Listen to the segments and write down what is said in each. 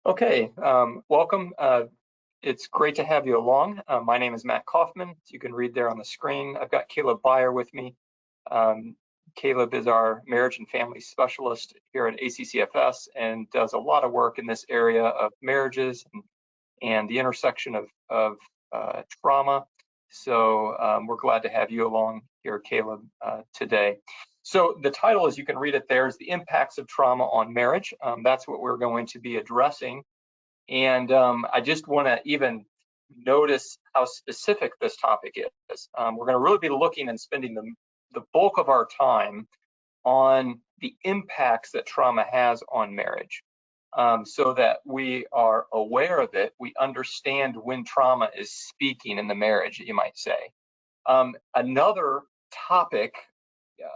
Okay, welcome. It's great to have you along. My name is Matt Kaufman. As you can read there on the screen. I've got Kaleb Beyer with me. Kaleb is our marriage and family specialist here at ACCFS and does a lot of work in this area of marriages and the intersection of trauma. So we're glad to have you along here, Kaleb, today. So the title, as you can read it there, is The Impacts of Trauma on Marriage. That's what we're going to be addressing. And I just want to even notice how specific this topic is. We're going to really be looking and spending the bulk of our time on the impacts that trauma has on marriage, so that we are aware of it. We understand when trauma is speaking in the marriage, you might say. Another topic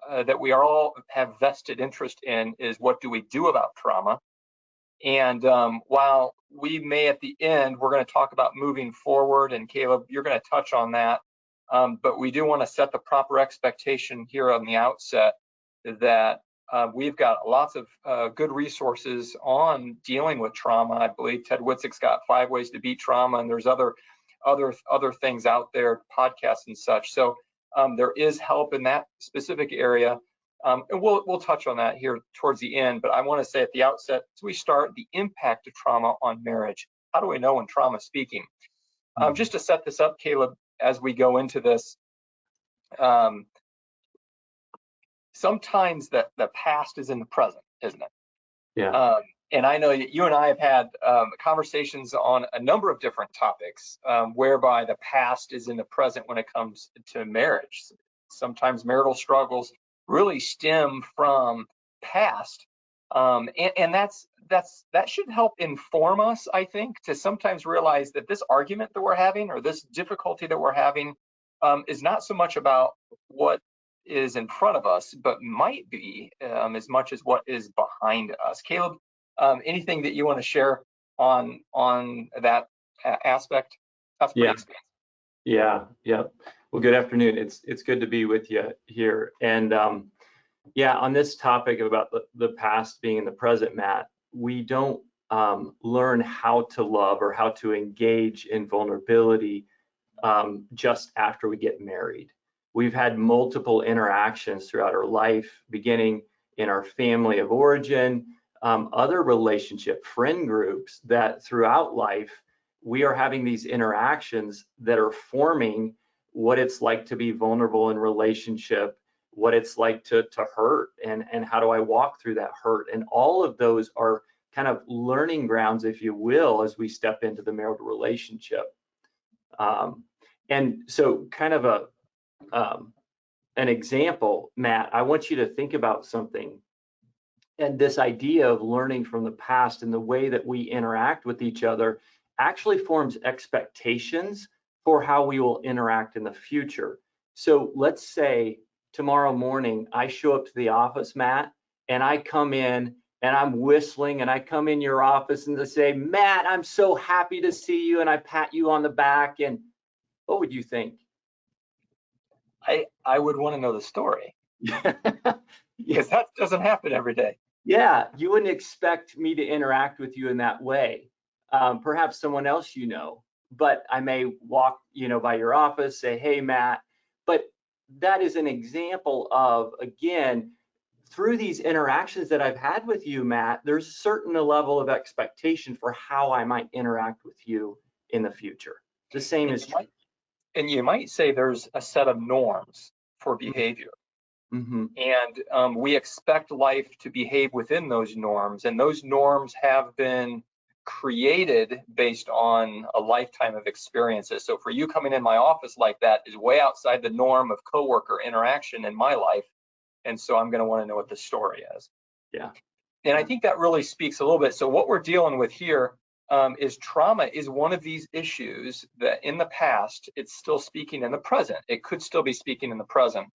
that we all have vested interest in is what do we do about trauma? And while we may at the end, we're going to talk about moving forward, and Kaleb, you're going to touch on that. But we do want to set the proper expectation here on the outset that we've got lots of good resources on dealing with trauma. I believe Ted Witzig's got 5 Ways to Beat Trauma, and there's other things out there, podcasts and such. So there is help in that specific area. And we'll touch on that here towards the end, but I want to say at the outset, as we start, the impact of trauma on marriage. How do we know when trauma is speaking? Just to set this up, Kaleb, as we go into this, sometimes the past is in the present, isn't it? Yeah. And I know you and I have had conversations on a number of different topics whereby the past is in the present when it comes to marriage. Sometimes marital struggles really stem from past, and that should help inform us, I think, to sometimes realize that this argument that we're having or this difficulty that we're having is not so much about what is in front of us, but might be as much as what is behind us. Kaleb, anything that you want to share on that aspect? That's pretty expansive. Yeah. Well, good afternoon. It's good to be with you here. And on this topic about the past being in the present, Matt, we don't learn how to love or how to engage in vulnerability just after we get married. We've had multiple interactions throughout our life, beginning in our family of origin, other relationship, friend groups, that throughout life, we are having these interactions that are forming what it's like to be vulnerable in relationship, what it's like to hurt, and how do I walk through that hurt. And all of those are kind of learning grounds, if you will, as we step into the marital relationship. And so kind of an example, Matt, I want you to think about something. And this idea of learning from the past and the way that we interact with each other actually forms expectations for how we will interact in the future. So let's say tomorrow morning I show up to the office, Matt, and I come in and I'm whistling, and I come in your office and they say, Matt, I'm so happy to see you, and I pat you on the back, and what would you think? I would want to know the story. Because that doesn't happen every day. Yeah, you wouldn't expect me to interact with you in that way. Perhaps someone else you know, but I may walk, by your office, say, hey, Matt. But that is an example of, again, through these interactions that I've had with you, Matt, there's a certain level of expectation for how I might interact with you in the future. The same is true. And you might say there's a set of norms for behavior. Mm-hmm. And we expect life to behave within those norms, and those norms have been created based on a lifetime of experiences. So for you, coming in my office like that is way outside the norm of coworker interaction in my life, and so I'm going to want to know what the story is. Yeah. And I think that really speaks a little bit. So what we're dealing with here is trauma is one of these issues that in the past, it's still speaking in the present. It could still be speaking in the present.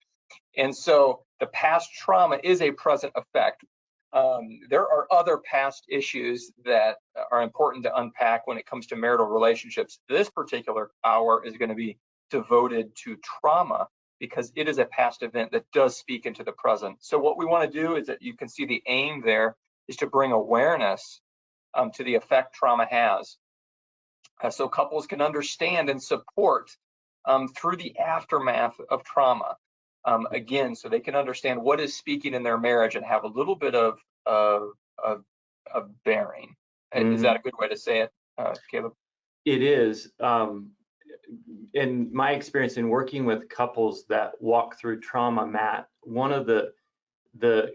And so the past trauma is a present effect. There are other past issues that are important to unpack when it comes to marital relationships. This particular hour is going to be devoted to trauma because it is a past event that does speak into the present. So what we want to do is that you can see the aim there is to bring awareness to the effect trauma has. So couples can understand and support through the aftermath of trauma. Again, so they can understand what is speaking in their marriage and have a little bit of bearing. Is that a good way to say it, Kaleb? It is. In my experience in working with couples that walk through trauma, Matt, one of the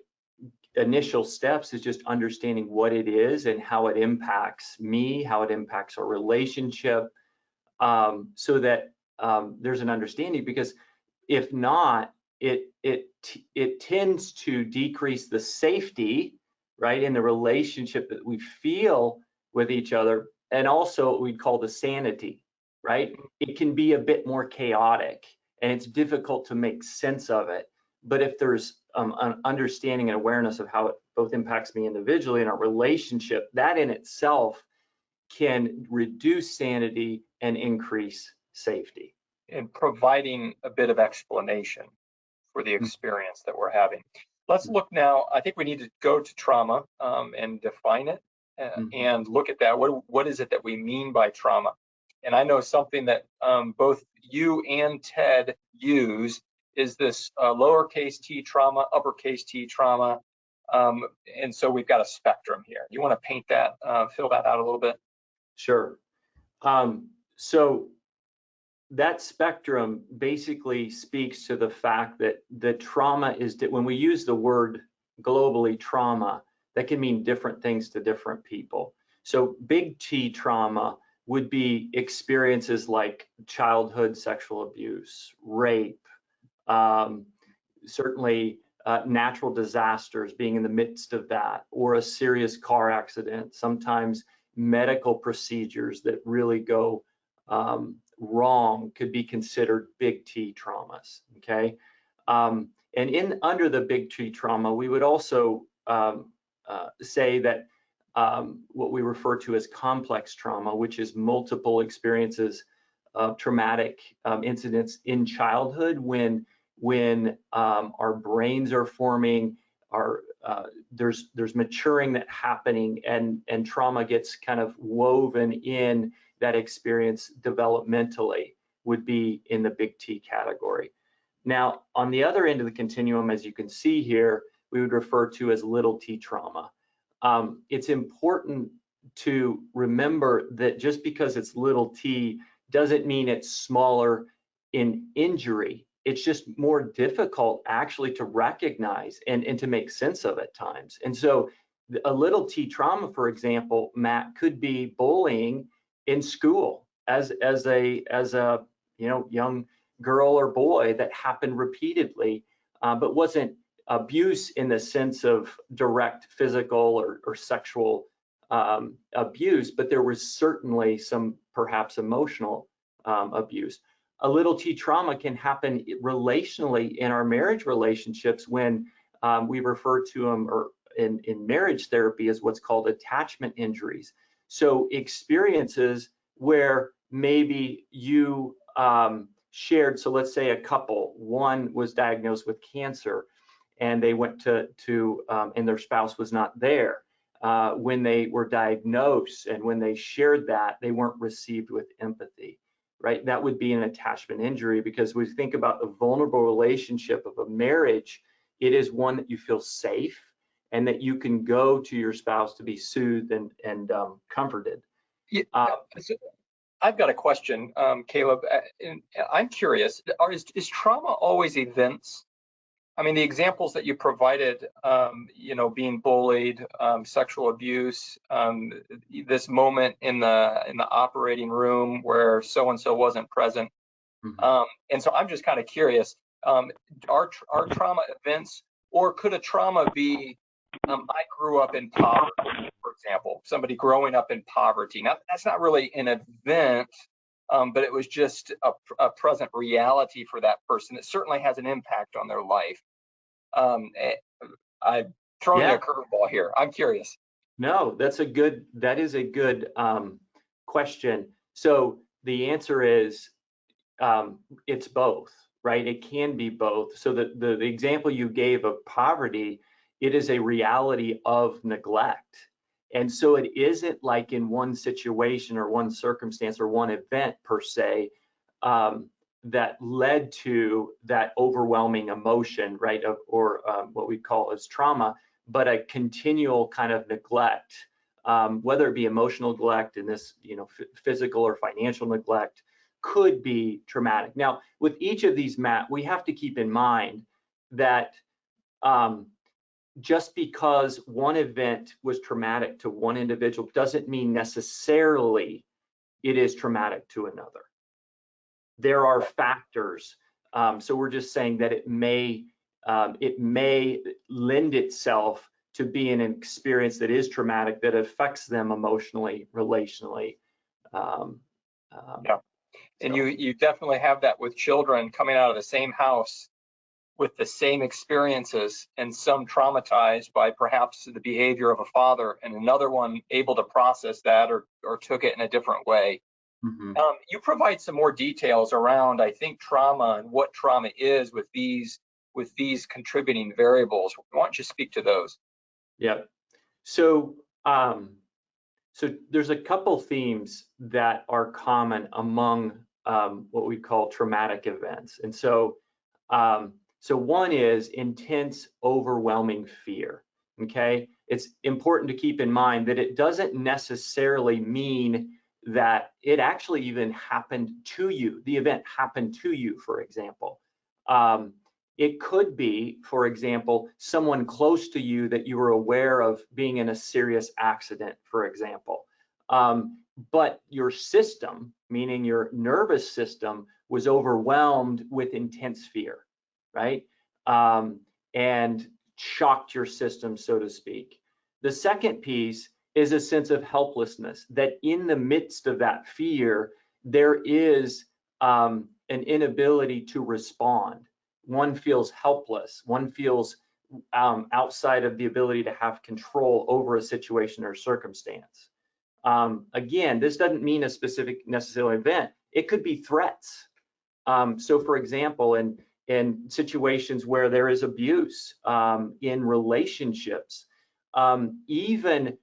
initial steps is just understanding what it is and how it impacts me, how it impacts our relationship, so that there's an understanding. Because if not, it tends to decrease the safety, right, in the relationship that we feel with each other, and also what we'd call the sanity, right? It can be a bit more chaotic, and it's difficult to make sense of it. But if there's an understanding and awareness of how it both impacts me individually and our relationship, that in itself can reduce sanity and increase safety. And providing a bit of explanation for the experience that we're having. Let's look now. I think we need to go to trauma and define it and look at that. What is it that we mean by trauma? And I know something that both you and Ted use is this lowercase t trauma, uppercase T trauma. And so we've got a spectrum here. You want to paint that, fill that out a little bit? Sure. So that spectrum basically speaks to the fact that the trauma is, when we use the word globally trauma, that can mean different things to different people. So big T trauma would be experiences like childhood sexual abuse, rape, certainly natural disasters, being in the midst of that, or a serious car accident, sometimes medical procedures that really go wrong could be considered big T traumas, okay? And under the big T trauma, we would also say that what we refer to as complex trauma, which is multiple experiences of traumatic incidents in childhood when our brains are forming, there's maturing that happening, and trauma gets kind of woven in that experience developmentally, would be in the big T category. Now, on the other end of the continuum, as you can see here, we would refer to as little T trauma. It's important to remember that just because it's little t doesn't mean it's smaller in injury. It's just more difficult actually to recognize and to make sense of at times. And so a little T trauma, for example, Matt, could be bullying in school as a young girl or boy that happened repeatedly, but wasn't abuse in the sense of direct physical or sexual abuse, but there was certainly some perhaps emotional abuse. A little T trauma can happen relationally in our marriage relationships when we refer to them, or in marriage therapy, as what's called attachment injuries. So experiences where maybe you shared, so let's say a couple, one was diagnosed with cancer and they went to and their spouse was not there when they were diagnosed, and when they shared that, they weren't received with empathy, right? That would be an attachment injury, because we think about the vulnerable relationship of a marriage, it is one that you feel safe and that you can go to your spouse to be soothed and comforted. Yeah, so I've got a question, Kaleb. And I'm curious, is trauma always events? I mean, the examples that you provided, being bullied, sexual abuse, this moment in the operating room where so-and-so wasn't present. And so I'm just kind of curious, are trauma events, or could a trauma be, I grew up in poverty, for example, somebody growing up in poverty. Now, that's not really an event, but it was just a present reality for that person. It certainly has an impact on their life. I'm throwing you a curveball here. I'm curious. No, that is a good question. So the answer is it's both, right? It can be both. So the example you gave of poverty, it is a reality of neglect. And so it isn't like in one situation or one circumstance or one event per se that led to that overwhelming emotion, right, or what we call as trauma, but a continual kind of neglect, whether it be emotional neglect and this, physical or financial neglect, could be traumatic. Now, with each of these, Matt, we have to keep in mind that just because one event was traumatic to one individual doesn't mean necessarily it is traumatic to another. There are factors. So we're just saying that it may lend itself to being an experience that is traumatic, that affects them emotionally, relationally. Yeah, and So. you definitely have that with children coming out of the same house with the same experiences, and some traumatized by perhaps the behavior of a father, and another one able to process that or took it in a different way. Mm-hmm. You provide some more details around, I think, trauma and what trauma is with these contributing variables. Why don't you speak to those? Yep. So there's a couple themes that are common among what we call traumatic events, and so one is intense, overwhelming fear. Okay, it's important to keep in mind that it doesn't necessarily mean that it actually even happened to you. The event happened to you, for example. It could be, for example, someone close to you that you were aware of being in a serious accident, for example. But your system, meaning your nervous system, was overwhelmed with intense fear, right? And shocked your system, so to speak. The second piece is a sense of helplessness, that in the midst of that fear, there is an inability to respond. One feels helpless. One feels outside of the ability to have control over a situation or circumstance. Again, this doesn't mean a specific necessarily event. It could be threats. So for example, in situations where there is abuse in relationships, even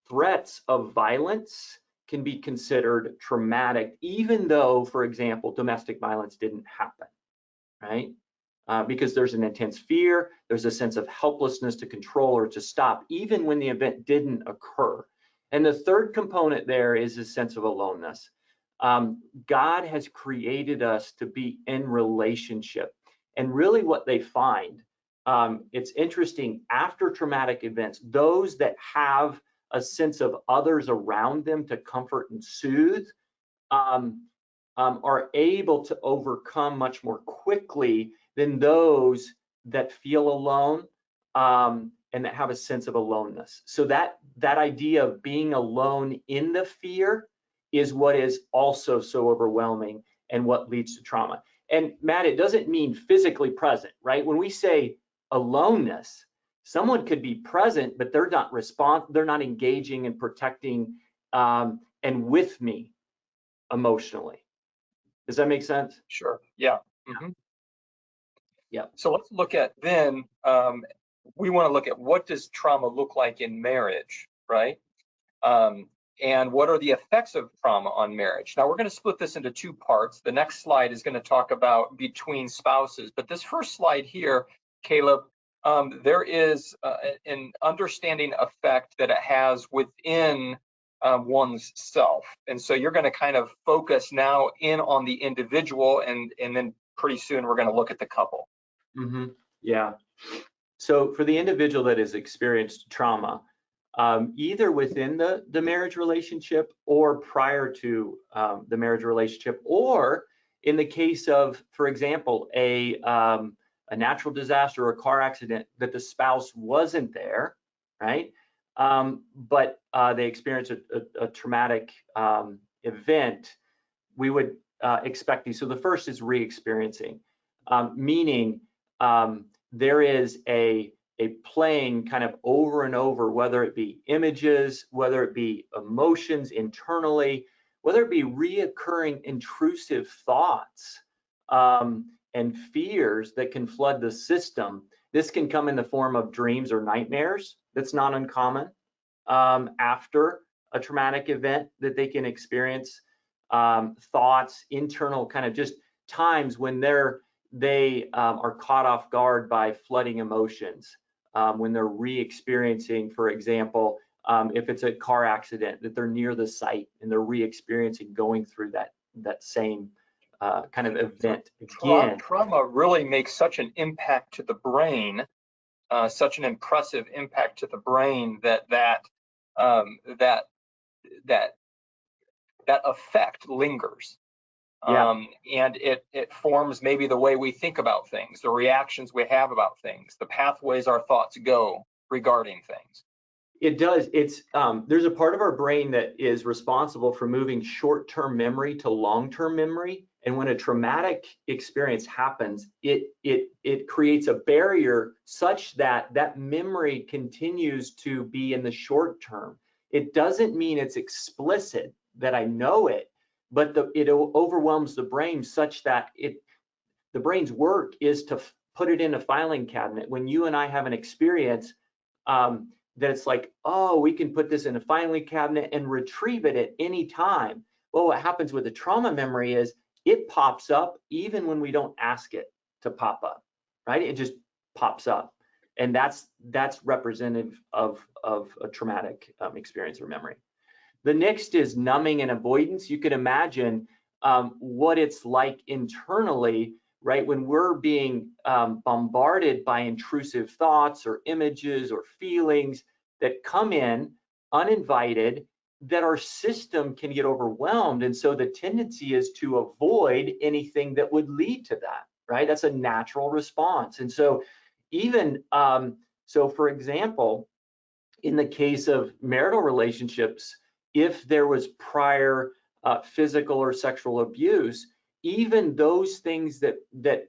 threats of violence can be considered traumatic, even though, for example, domestic violence didn't happen, right? Because there's an intense fear, there's a sense of helplessness to control or to stop, even when the event didn't occur. And the third component there is a sense of aloneness. God has created us to be in relationship. And really what they find, it's interesting, after traumatic events, those that have a sense of others around them to comfort and soothe are able to overcome much more quickly than those that feel alone and that have a sense of aloneness. So that idea of being alone in the fear is what is also so overwhelming and what leads to trauma. And Matt, it doesn't mean physically present, right? When we say aloneness, someone could be present, but they're not engaging and protecting and with me emotionally. Does that make sense? Sure. Yeah. Mm-hmm. Yeah. So let's look at then, we want to look at what does trauma look like in marriage, right? And what are the effects of trauma on marriage? Now we're going to split this into two parts. The next slide is going to talk about between spouses, but this first slide here, Kaleb, there is an understanding effect that it has within one's self. And so you're going to kind of focus now in on the individual, and then pretty soon we're going to look at the couple. Mm-hmm. Yeah. So for the individual that has experienced trauma, either within the marriage relationship or prior to the marriage relationship, or in the case of, for example, a natural disaster or a car accident that the spouse wasn't there, right? But they experienced a traumatic event, we would expect these. So the first is re-experiencing, meaning there is a playing kind of over and over, whether it be images, whether it be emotions internally, whether it be reoccurring intrusive thoughts and fears that can flood the system. This can come in the form of dreams or nightmares. That's not uncommon. after a traumatic event that they can experience, thoughts, internal kind of just times when they are caught off guard by flooding emotions, when they're re-experiencing, for example, if it's a car accident, that they're near the site and they're re-experiencing going through that same kind of event again. Trauma really makes such an impact to the brain, such an impressive impact to the brain that effect lingers. Yeah. And it forms maybe the way we think about things, the reactions we have about things, the pathways our thoughts go regarding things. It does. It's there's a part of our brain that is responsible for moving short-term memory to long-term memory. And when a traumatic experience happens, it creates a barrier such that that memory continues to be in the short term. It doesn't mean it's explicit that I know it, but it overwhelms the brain such that the brain's work is to put it in a filing cabinet. When you and I have an experience, that it's like, oh, we can put this in a filing cabinet and retrieve it at any time. Well, what happens with the trauma memory is it pops up even when we don't ask it to pop up, right? It just pops up. And that's representative of a traumatic experience or memory. The next is numbing and avoidance. You can imagine what it's like internally, right? When we're being bombarded by intrusive thoughts or images or feelings that come in uninvited, that our system can get overwhelmed. And so the tendency is to avoid anything that would lead to that, right? That's a natural response. And so even, so for example, in the case of marital relationships, if there was prior physical or sexual abuse, even those things that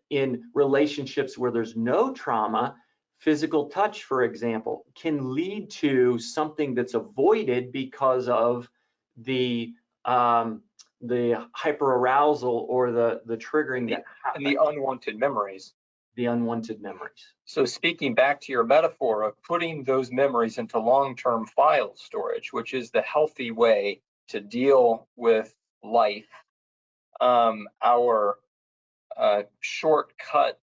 in relationships where there's no trauma, physical touch, for example, can lead to something that's avoided because of the hyperarousal or the triggering that happens. And the unwanted memories. The unwanted memories. So speaking back to your metaphor of putting those memories into long-term file storage, which is the healthy way to deal with life, our shortcut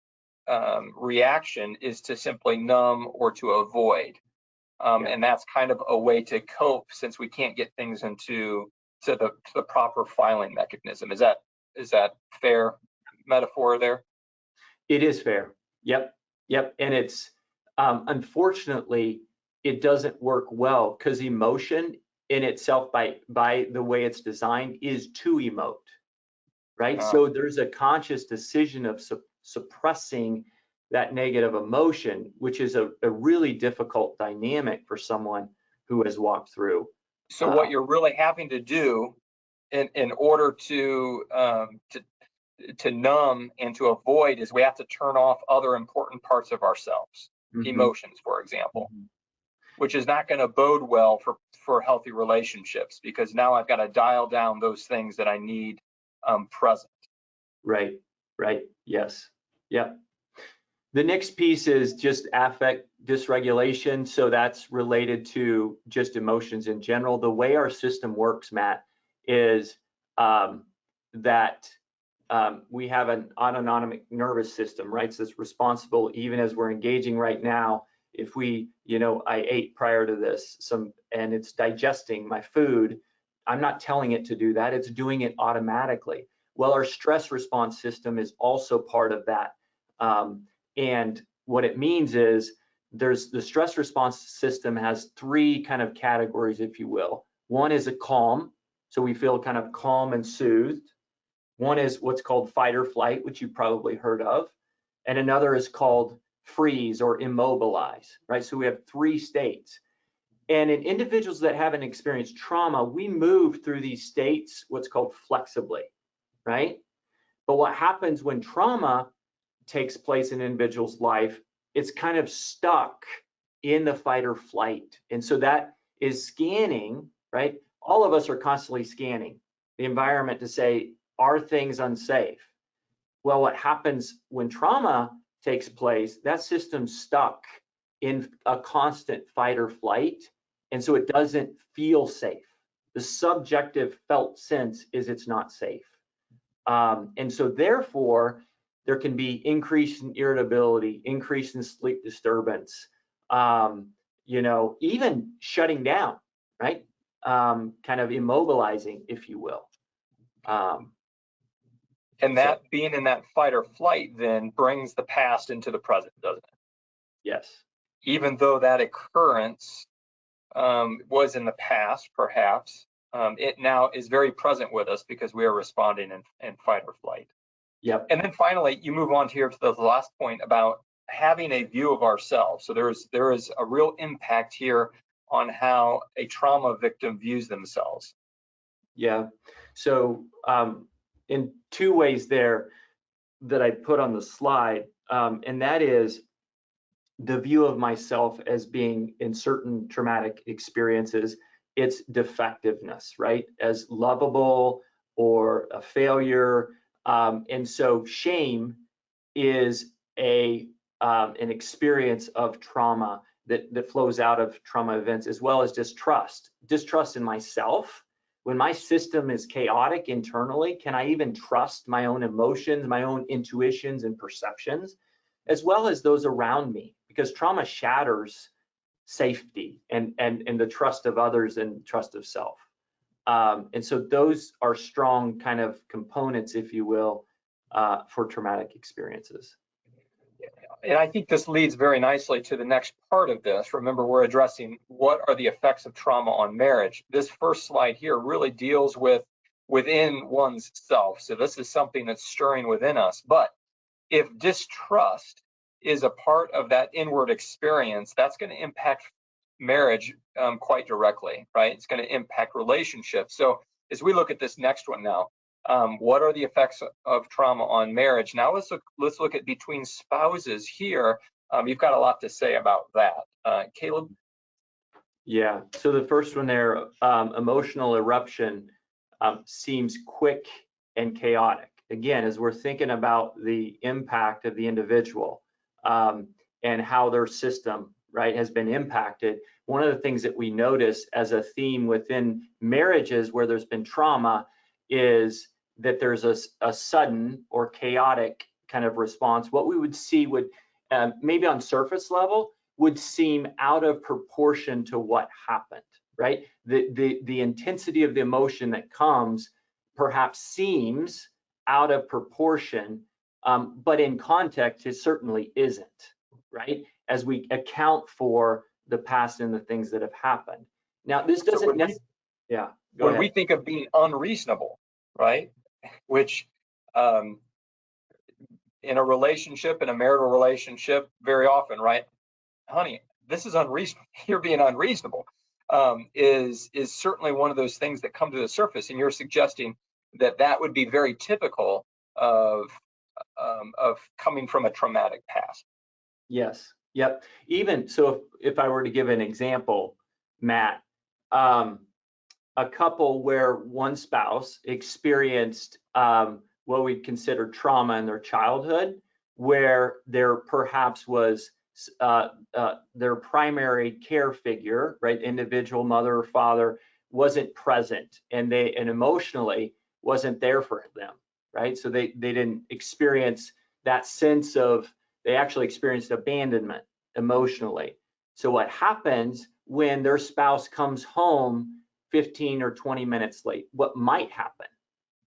reaction is to simply numb or to avoid. And that's kind of a way to cope since we can't get things into the proper filing mechanism. Is that fair metaphor there? It is fair. Yep. And it's unfortunately it doesn't work well because emotion in itself, by the way it's designed, is to emote, right? So there's a conscious decision of suppressing that negative emotion, which is a really difficult dynamic for someone who has walked through. So what you're really having to do in order to numb and to avoid is we have to turn off other important parts of ourselves, emotions, for example, which is not going to bode well for healthy relationships because now I've got to dial down those things that I need present. Right. Yes. Yep. The next piece is just affect dysregulation. So that's related to just emotions in general. The way our system works, Matt, is that we have an autonomic nervous system, right? So it's responsible, even as we're engaging right now. If we, I ate prior to this and it's digesting my food, I'm not telling it to do that. It's doing it automatically. Well, our stress response system is also part of that. And what it means is there's the stress response system has three kind of categories, if you will. One is a calm. So we feel kind of calm and soothed. One is what's called fight or flight, which you've probably heard of. And another is called freeze or immobilize, right? So we have three states. And in individuals that haven't experienced trauma, we move through these states, what's called flexibly, right? But what happens when trauma takes place in an individual's life, it's kind of stuck in the fight or flight. And so that is scanning, right? All of us are constantly scanning the environment to say, are things unsafe? Well, what happens when trauma takes place, that system's stuck in a constant fight or flight. And so it doesn't feel safe. The subjective felt sense is it's not safe. And so therefore, there can be increase in irritability, increase in sleep disturbance, even shutting down, right? Kind of immobilizing, if you will. And that being in that fight or flight then brings the past into the present, doesn't it? Yes. Even though that occurrence was in the past, perhaps, it now is very present with us because we are responding in fight or flight. Yep. And then finally, you move on here to the last point about having a view of ourselves. So there is a real impact here on how a trauma victim views themselves. Yeah. So in two ways there that I put on the slide, and that is the view of myself as being in certain traumatic experiences, it's defectiveness, right? As lovable or a failure. And so shame is an experience of trauma that flows out of trauma events, as well as distrust in myself. When my system is chaotic internally, can I even trust my own emotions, my own intuitions and perceptions, as well as those around me? Because trauma shatters safety and the trust of others and trust of self. And so those are strong kind of components, if you will, for traumatic experiences. And I think this leads very nicely to the next part of this. Remember, we're addressing what are the effects of trauma on marriage. This first slide here really deals with within one's self. So this is something that's stirring within us. But if distrust is a part of that inward experience, that's going to impact marriage quite directly, right? It's going to impact relationships. So as we look at this next one now, what are the effects of trauma on marriage? Now let's look at between spouses here. You've got a lot to say about that. Kaleb? Yeah, so the first one there, emotional eruption, seems quick and chaotic. Again, as we're thinking about the impact of the individual and how their system, right, has been impacted, one of the things that we notice as a theme within marriages where there's been trauma is that there's a sudden or chaotic kind of response. What we would see would maybe on surface level would seem out of proportion to what happened, right? The intensity of the emotion that comes perhaps seems out of proportion, but in context, it certainly isn't, right? As we account for the past and the things that have happened. Now, this doesn't necessarily, yeah. When we think of being unreasonable, right? Which in a relationship, in a marital relationship, very often, right? Honey, this is unreasonable. You're being unreasonable. Is certainly one of those things that come to the surface, and you're suggesting that that would be very typical of coming from a traumatic past. Yes. Yep. Even so, if I were to give an example, Matt, a couple where one spouse experienced what we'd consider trauma in their childhood, where there perhaps was their primary care figure, right, individual mother or father, wasn't present, and emotionally wasn't there for them, right? So they didn't experience that sense of, they actually experienced abandonment emotionally. So what happens when their spouse comes home 15 or 20 minutes late? What might happen,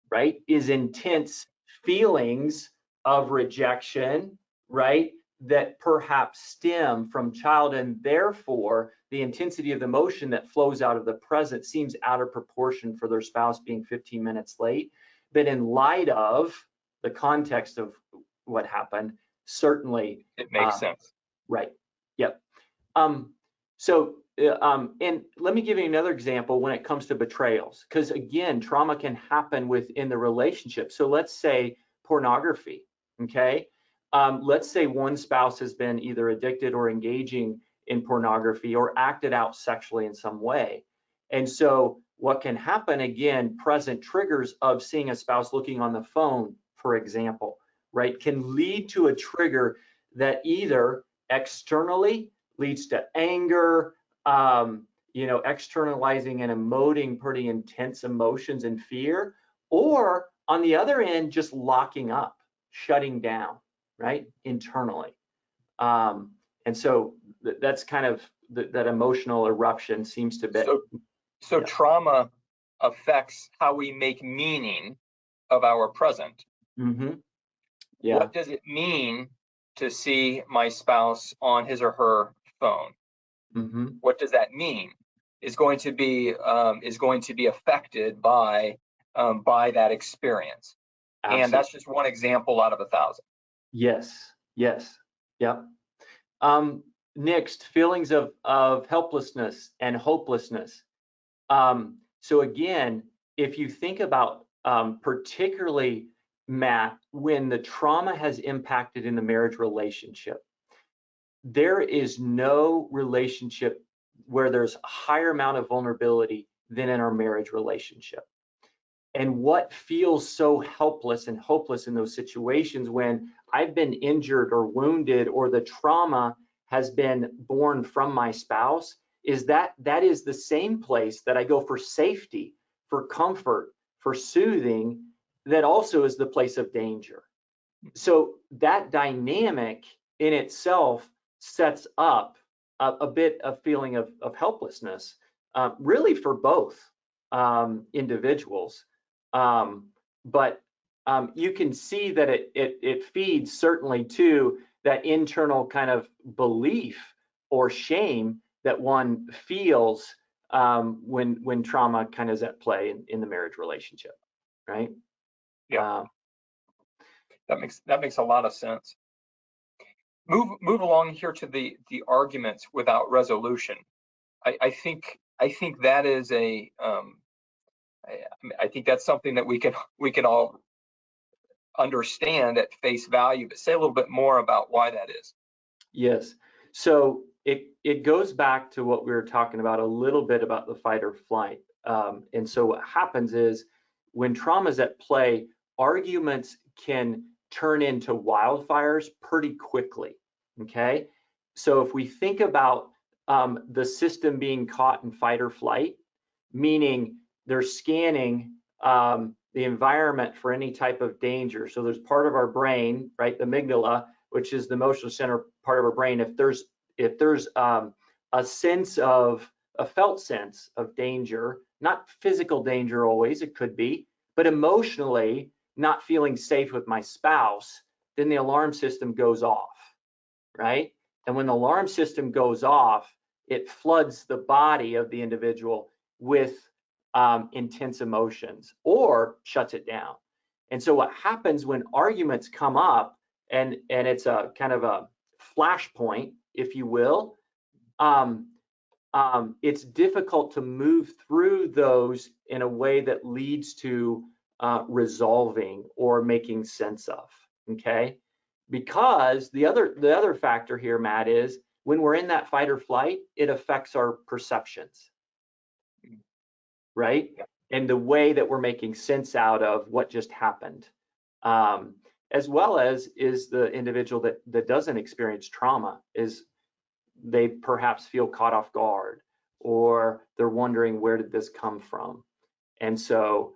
right, is intense feelings of rejection, right, that perhaps stem from childhood, and therefore the intensity of the emotion that flows out of the present seems out of proportion for their spouse being 15 minutes late. But in light of the context of what happened, certainly it makes sense. Right. Yep. And let me give you another example when it comes to betrayals, because again, trauma can happen within the relationship. So let's say pornography, okay? Let's say one spouse has been either addicted or engaging in pornography or acted out sexually in some way. And so what can happen, again, present triggers of seeing a spouse looking on the phone, for example, right, can lead to a trigger that either externally leads to anger, externalizing and emoting pretty intense emotions and fear, or on the other end, just locking up, shutting down, right, internally. And so that's kind of that emotional eruption seems to be. So trauma affects how we make meaning of our present. Mm-hmm. Yeah. What does it mean to see my spouse on his or her phone? Mm-hmm. What does that mean? Is going to be affected by that experience. Absolutely. And that's just one example out of 1,000. Yes. Yes. Yep. Next, feelings of helplessness and hopelessness. So again, if you think about particularly, Matt, when the trauma has impacted in the marriage relationship, there is no relationship where there's a higher amount of vulnerability than in our marriage relationship. And what feels so helpless and hopeless in those situations when I've been injured or wounded, or the trauma has been born from my spouse, is that is the same place that I go for safety, for comfort, for soothing, that also is the place of danger. So that dynamic in itself sets up a bit of feeling of helplessness, really for both individuals. But you can see that it feeds certainly to that internal kind of belief or shame that one feels when trauma kind of is at play in the marriage relationship, right? Yeah, that makes a lot of sense. Move along here to the arguments without resolution. I think that is I think that's something that we can all understand at face value, but say a little bit more about why that is. Yes. So it goes back to what we were talking about a little bit about the fight or flight. And so what happens is when trauma is at play, arguments can turn into wildfires pretty quickly. Okay. So if we think about the system being caught in fight or flight, meaning they're scanning the environment for any type of danger. So there's part of our brain, right, the amygdala, which is the emotional center part of our brain. If there's a felt sense of danger, not physical danger always, it could be, but emotionally not feeling safe with my spouse, then the alarm system goes off, right? And when the alarm system goes off, it floods the body of the individual with intense emotions or shuts it down. And so what happens when arguments come up, and it's a kind of a flashpoint, if you will, it's difficult to move through those in a way that leads to resolving or making sense of. Okay, because the other factor here, Matt, is when we're in that fight or flight, it affects our perceptions, right? And the way that we're making sense out of what just happened, as well as is the individual that doesn't experience trauma, is they perhaps feel caught off guard, or they're wondering, where did this come from? And so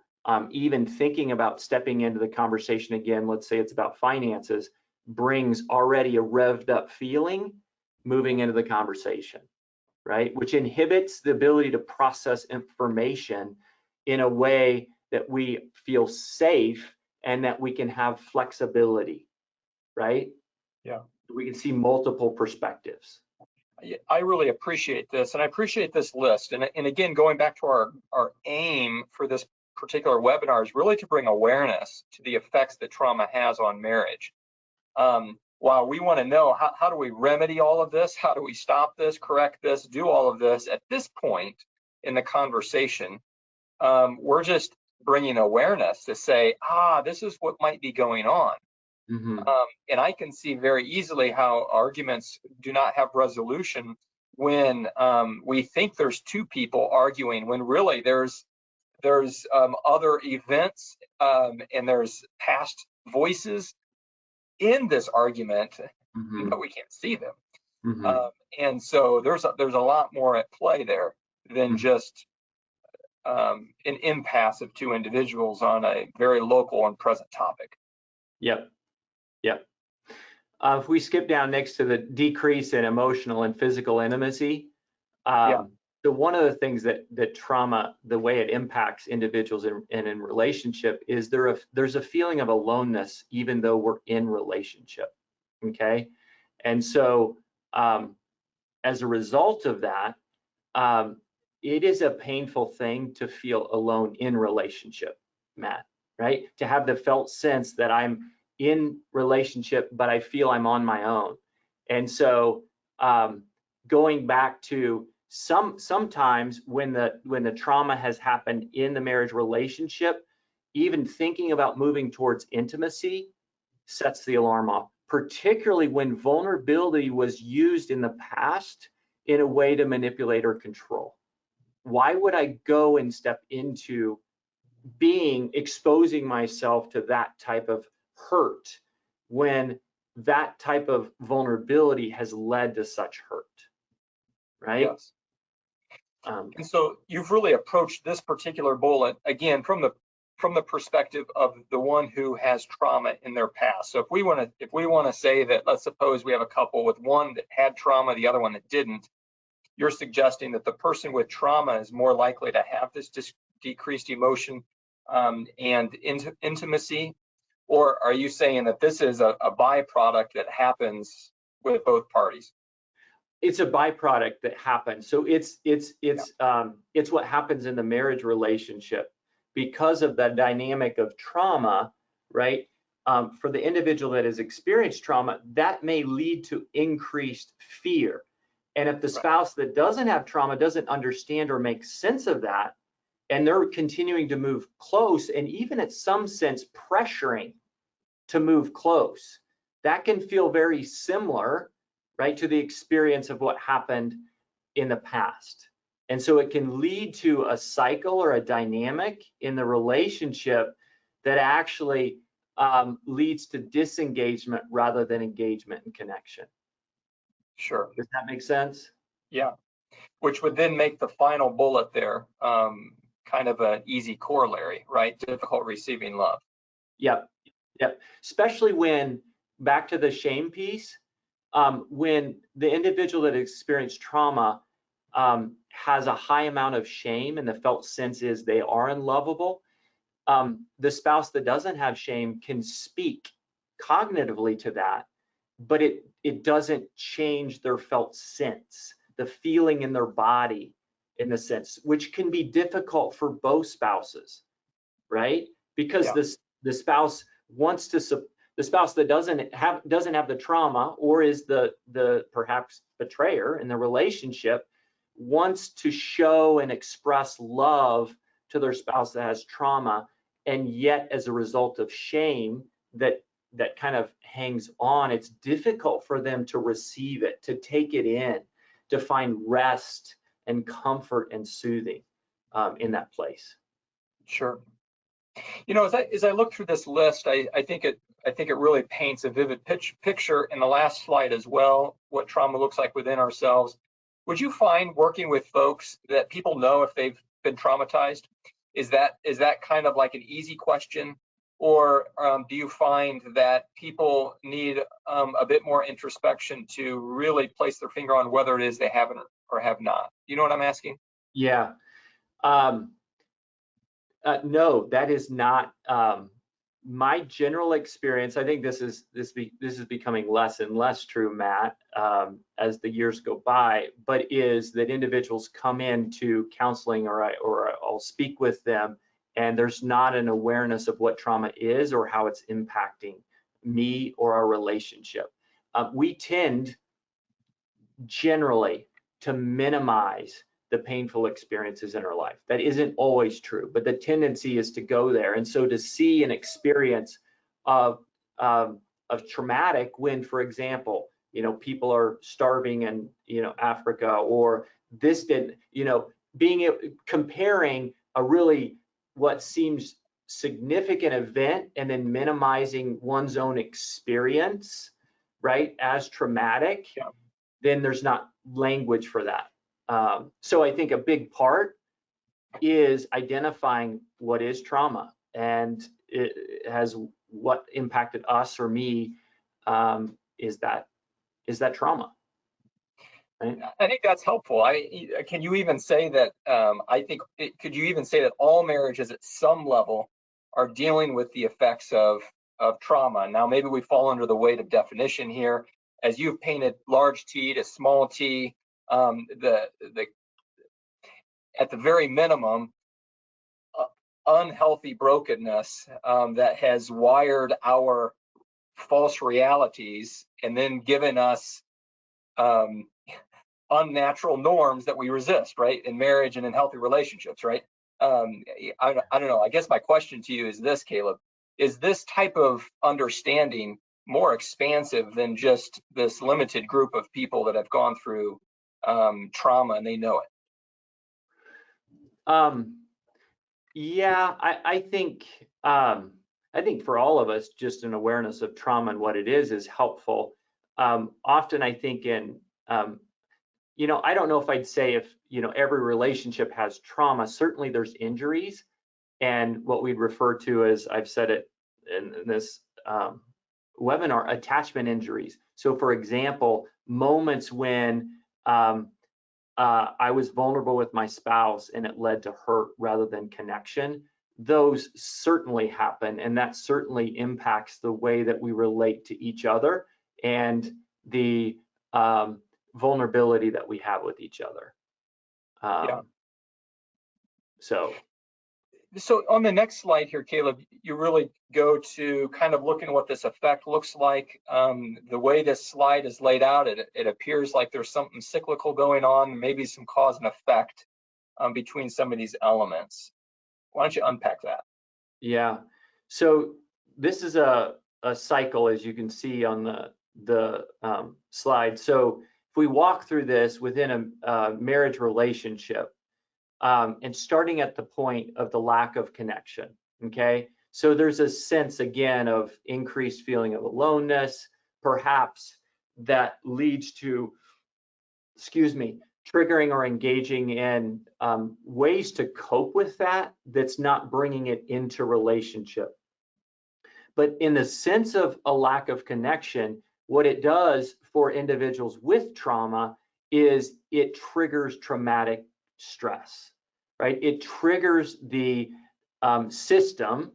even thinking about stepping into the conversation again, let's say it's about finances, brings already a revved up feeling moving into the conversation, right? Which inhibits the ability to process information in a way that we feel safe and that we can have flexibility, right? Yeah. We can see multiple perspectives. I really appreciate this, and I appreciate this list. And again, going back to our aim for this particular webinar is really to bring awareness to the effects that trauma has on marriage. While we want to know how do we remedy all of this, how do we stop this, correct this, do all of this, at this point in the conversation, we're just bringing awareness to say, this is what might be going on. Mm-hmm. And I can see very easily how arguments do not have resolution when we think there's two people arguing, when really there's other events and there's past voices in this argument, Mm-hmm. but we can't see them. Mm-hmm. And so there's a lot more at play there than just an impasse of two individuals on a very local and present topic. Yep. Yep. If we skip down next to the decrease in emotional and physical intimacy, so one of the things that trauma, the way it impacts individuals and in relationship, is there's a feeling of aloneness even though we're in relationship. Okay, and so as a result of that, it is a painful thing to feel alone in relationship, Matt. Right? To have the felt sense that I'm in relationship, but I feel I'm on my own. And so going back to sometimes when the trauma has happened in the marriage relationship, even thinking about moving towards intimacy sets the alarm off, particularly when vulnerability was used in the past in a way to manipulate or control. Why would I go and step into exposing myself to that type of hurt when that type of vulnerability has led to such hurt, right? Yes. And so you've really approached this particular bullet again from the perspective of the one who has trauma in their past. So if we want to say that, let's suppose we have a couple with one that had trauma, the other one that didn't, you're suggesting that the person with trauma is more likely to have this decreased emotion and intimacy, or are you saying that this is a byproduct that happens with both parties? It's a byproduct that happens. So it's what happens in the marriage relationship because of the dynamic of trauma, right? For the individual that has experienced trauma, that may lead to increased fear. And if the spouse that doesn't have trauma doesn't understand or make sense of that, and they're continuing to move close, and even at some sense pressuring to move close, that can feel very similar, right, to the experience of what happened in the past. And so it can lead to a cycle or a dynamic in the relationship that actually leads to disengagement rather than engagement and connection. Sure. Does that make sense? Yeah. Which would then make the final bullet there kind of an easy corollary, right? Difficult receiving love. Yep. Yep. Especially when, back to the shame piece, when the individual that experienced trauma has a high amount of shame and the felt sense is they are unlovable, the spouse that doesn't have shame can speak cognitively to that, but it doesn't change their felt sense, the feeling in their body in the sense, which can be difficult for both spouses, right? Because the spouse wants to the spouse that doesn't have the trauma or is the perhaps betrayer in the relationship wants to show and express love to their spouse that has trauma, and yet as a result of shame that kind of hangs on, it's difficult for them to receive it, to take it in, to find rest and comfort and soothing in that place. Sure. You know, as I look through this list, I think it really paints a vivid picture in the last slide as well, what trauma looks like within ourselves. Would you find working with folks that people know if they've been traumatized? Is that kind of like an easy question, or do you find that people need a bit more introspection to really place their finger on whether it is they haven't or have not? You know what I'm asking? Yeah. No, that is not my general experience. I think this is becoming less and less true, Matt, as the years go by. But is that individuals come into counseling, or I'll speak with them, and there's not an awareness of what trauma is or how it's impacting me or our relationship. We tend generally to minimize the painful experiences in our life. That isn't always true, but the tendency is to go there. And so to see an experience of traumatic when, for example, you know, people are starving in, you know, Africa, or this didn't, you know, comparing a really what seems significant event and then minimizing one's own experience, right, as traumatic, then there's not language for that. So I think a big part is identifying what is trauma and it has what impacted us or me. Is that trauma? Right? I think that's helpful. Can you even say that? Could you even say that all marriages at some level are dealing with the effects of trauma? Now, maybe we fall under the weight of definition here, as you've painted large T to small t. The at the very minimum, unhealthy brokenness that has wired our false realities and then given us unnatural norms that we resist, right? In marriage and in healthy relationships, right? I don't know. I guess my question to you is this, Kaleb. Is this type of understanding more expansive than just this limited group of people that have gone through trauma and they know it? Yeah, I think for all of us, just an awareness of trauma and what it is helpful. Often I think I don't know if I'd say if every relationship has trauma. Certainly there's injuries and what we'd refer to as, I've said it in this webinar, attachment injuries. So for example, moments when I was vulnerable with my spouse and it led to hurt rather than connection. Those certainly happen, and that certainly impacts the way that we relate to each other and the vulnerability that we have with each other. Yeah. So on the next slide here, Kaleb, you really go to kind of looking at what this effect looks like. The way this slide is laid out, it appears like there's something cyclical going on, maybe some cause and effect between some of these elements. Why don't you unpack that? Yeah. So this is a cycle, as you can see on the slide. So if we walk through this within a marriage relationship, and starting at the point of the lack of connection, okay? So there's a sense, again, of increased feeling of aloneness, perhaps that leads to, triggering or engaging in ways to cope with that's not bringing it into relationship. But in the sense of a lack of connection, what it does for individuals with trauma is it triggers traumatic stress, right? It triggers the system,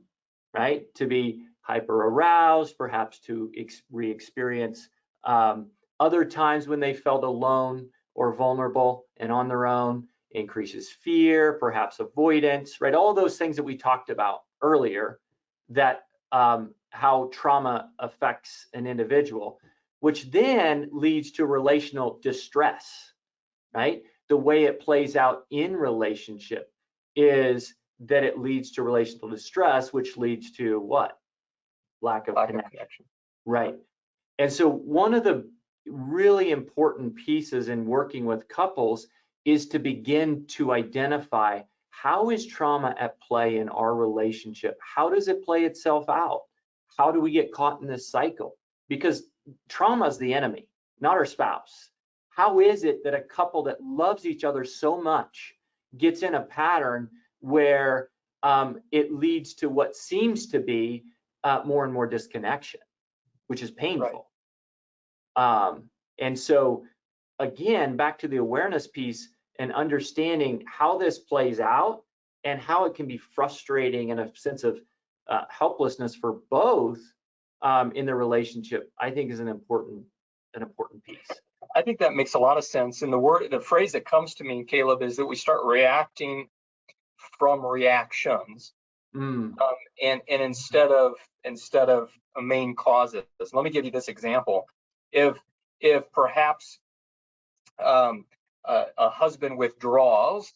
right, to be hyper aroused, perhaps to re-experience other times when they felt alone or vulnerable and on their own, increases fear, perhaps avoidance, right? All those things that we talked about earlier, that how trauma affects an individual, which then leads to relational distress, right? The way it plays out in relationship is that it leads to relational distress, which leads to what? Lack of connection. Right. And so one of the really important pieces in working with couples is to begin to identify, how is trauma at play in our relationship? How does it play itself out? How do we get caught in this cycle? Because trauma is the enemy, not our spouse. How is it that a couple that loves each other so much gets in a pattern where it leads to what seems to be more and more disconnection, which is painful? Right. And so, again, back to the awareness piece and understanding how this plays out and how it can be frustrating and a sense of helplessness for both in the relationship, I think is an important piece. I think that makes a lot of sense. And the phrase that comes to me, Kaleb, is that we start reacting from reactions, and instead of main causes. Let me give you this example. If perhaps a husband withdraws,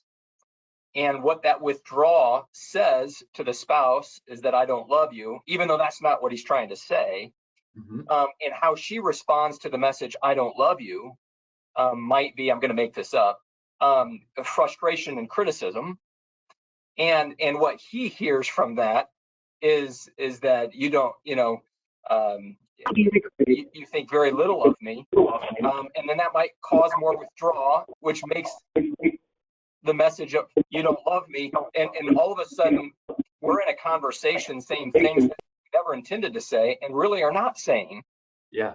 and what that withdrawal says to the spouse is that I don't love you, even though that's not what he's trying to say, and how she responds to the message I don't love you might be, I'm going to make this up, frustration and criticism, and what he hears from that is that you don't, you think very little of me, and then that might cause more withdrawal, which makes the message of you don't love me, and all of a sudden we're in a conversation saying things that we never intended to say and really are not saying. Yeah.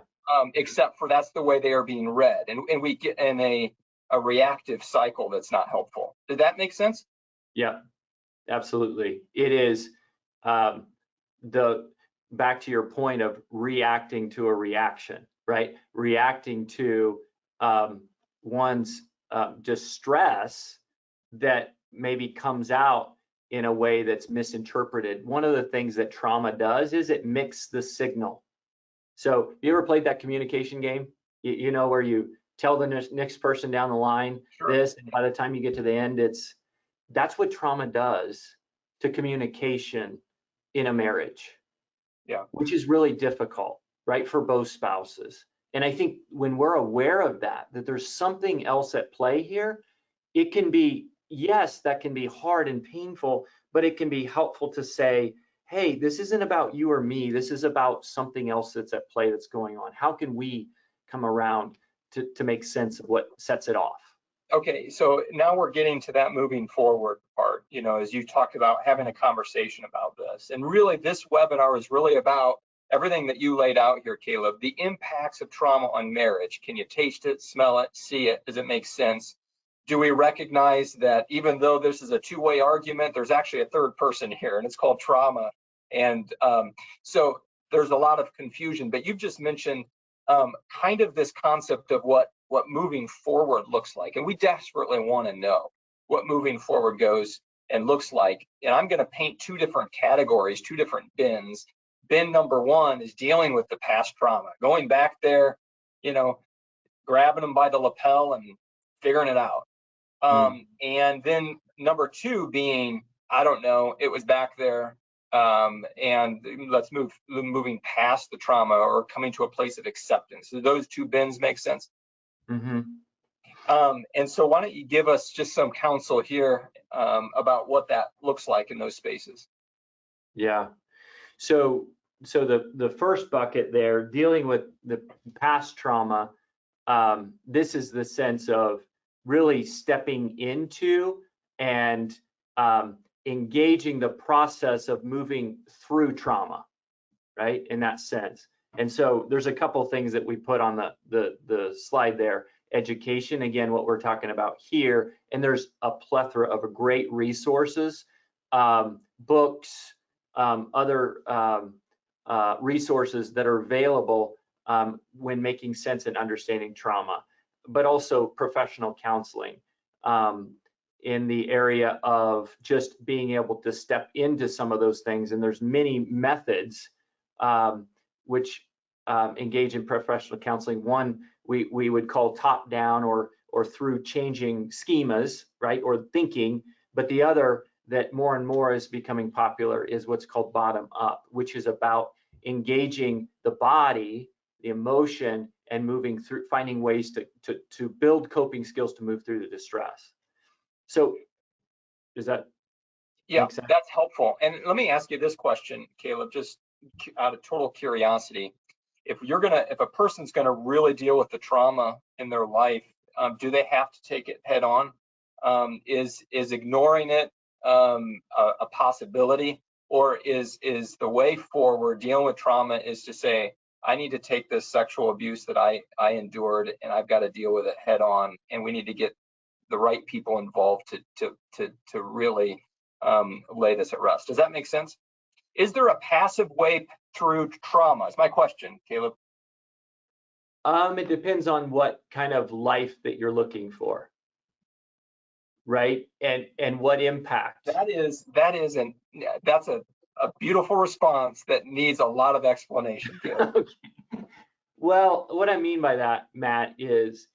Except for that's the way they are being read, and we get in a reactive cycle that's not helpful. Did that make sense? Yeah, absolutely. It is the back to your point of reacting to a reaction, right? Reacting to one's just stress that maybe comes out in a way that's misinterpreted. One of the things that trauma does is it mixes the signal. So you ever played that communication game? You know, where you tell the next person down the line Sure. this, and by the time you get to the end, that's what trauma does to communication in a marriage. Yeah. Which is really difficult, right, for both spouses. And I think when we're aware of that there's something else at play here, it can be, yes, that can be hard and painful, but it can be helpful to say, hey, this isn't about you or me. This is about something else that's at play that's going on. How can we come around to make sense of what sets it off? Okay, so now we're getting to that moving forward part, you know, as you talked about having a conversation about this. And really, this webinar is really about everything that you laid out here, Kaleb, the impacts of trauma on marriage. Can you taste it, smell it, see it? Does it make sense? Do we recognize that even though this is a two-way argument, there's actually a third person here, and it's called trauma. And so there's a lot of confusion, but you've just mentioned kind of this concept of what moving forward looks like. And we desperately want to know what moving forward goes and looks like. And I'm going to paint two different categories, two different bins. Bin number one is dealing with the past trauma, going back there, you know, grabbing them by the lapel and figuring it out. And then number two being, I don't know, it was back there, and let's moving past the trauma or coming to a place of acceptance. So those two bins make sense. Mm-hmm. And so why don't you give us just some counsel here about what that looks like in those spaces? Yeah. So the first bucket there, dealing with the past trauma, this is the sense of really stepping into and engaging the process of moving through trauma, right? In that sense. And so there's a couple things that we put on the slide there. Education, again, what we're talking about here, and there's a plethora of great resources, books, other resources that are available when making sense and understanding trauma, but also professional counseling in the area of just being able to step into some of those things. And there's many methods which engage in professional counseling. One we would call top down or through changing schemas, right, or thinking, but the other that more and more is becoming popular is what's called bottom up, which is about engaging the body, the emotion, and moving through, finding ways to build coping skills to move through the distress. So does that make sense? That's helpful. And let me ask you this question, Kaleb, just out of total curiosity. If a person's gonna really deal with the trauma in their life, do they have to take it head on? Is ignoring it a possibility, or is the way forward dealing with trauma is to say, I need to take this sexual abuse that I endured and I've got to deal with it head on, and we need to get the right people involved to really lay this at rest. Does that make sense? Is there a passive way through trauma? Is my question, Kaleb. It depends on what kind of life that you're looking for, right? And what impact. That's a beautiful response that needs a lot of explanation, Kaleb. Okay. Well, what I mean by that, Matt, is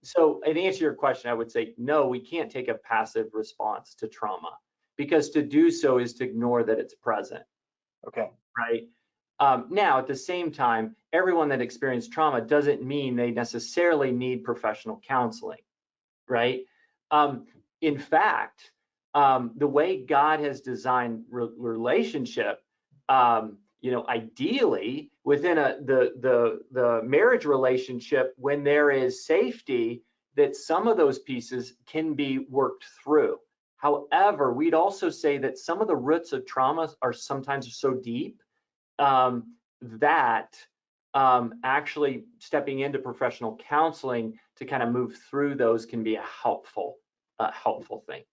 so in answer to your question, I would say no, we can't take a passive response to trauma, because to do so is to ignore that it's present. Okay. Right. Now, at the same time, everyone that experienced trauma doesn't mean they necessarily need professional counseling, right? In fact, the way God has designed relationship ideally within the marriage relationship, when there is safety, that some of those pieces can be worked through. However, we'd also say that some of the roots of trauma are sometimes so deep that actually stepping into professional counseling to kind of move through those can be a helpful thing,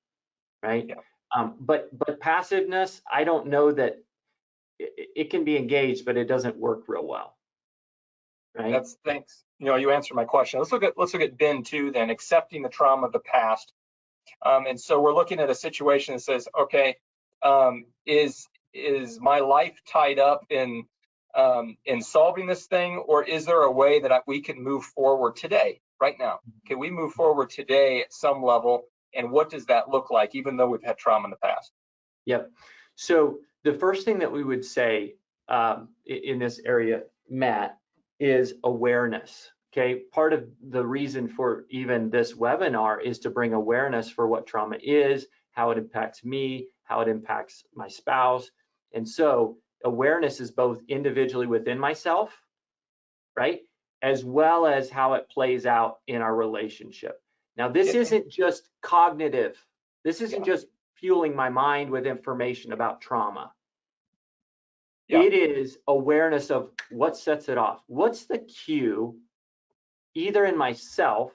right? Yeah. But passiveness, I don't know that it can be engaged, but it doesn't work real well, right? Thanks. You answered my question. Let's look at bin 2 then, accepting the trauma of the past. And so we're looking at a situation that says, okay, is my life tied up in solving this thing, or is there a way that we can move forward today, right now? Can we move forward today at some level, and what does that look like, even though we've had trauma in the past? Yep. So the first thing that we would say in this area, Matt, is awareness. Okay, part of the reason for even this webinar is to bring awareness for what trauma is, how it impacts me, how it impacts my spouse. And so awareness is both individually within myself, right, as well as how it plays out in our relationship. Now, this isn't just cognitive. This isn't just fueling my mind with information about trauma. It is awareness of what sets it off. What's the cue, either in myself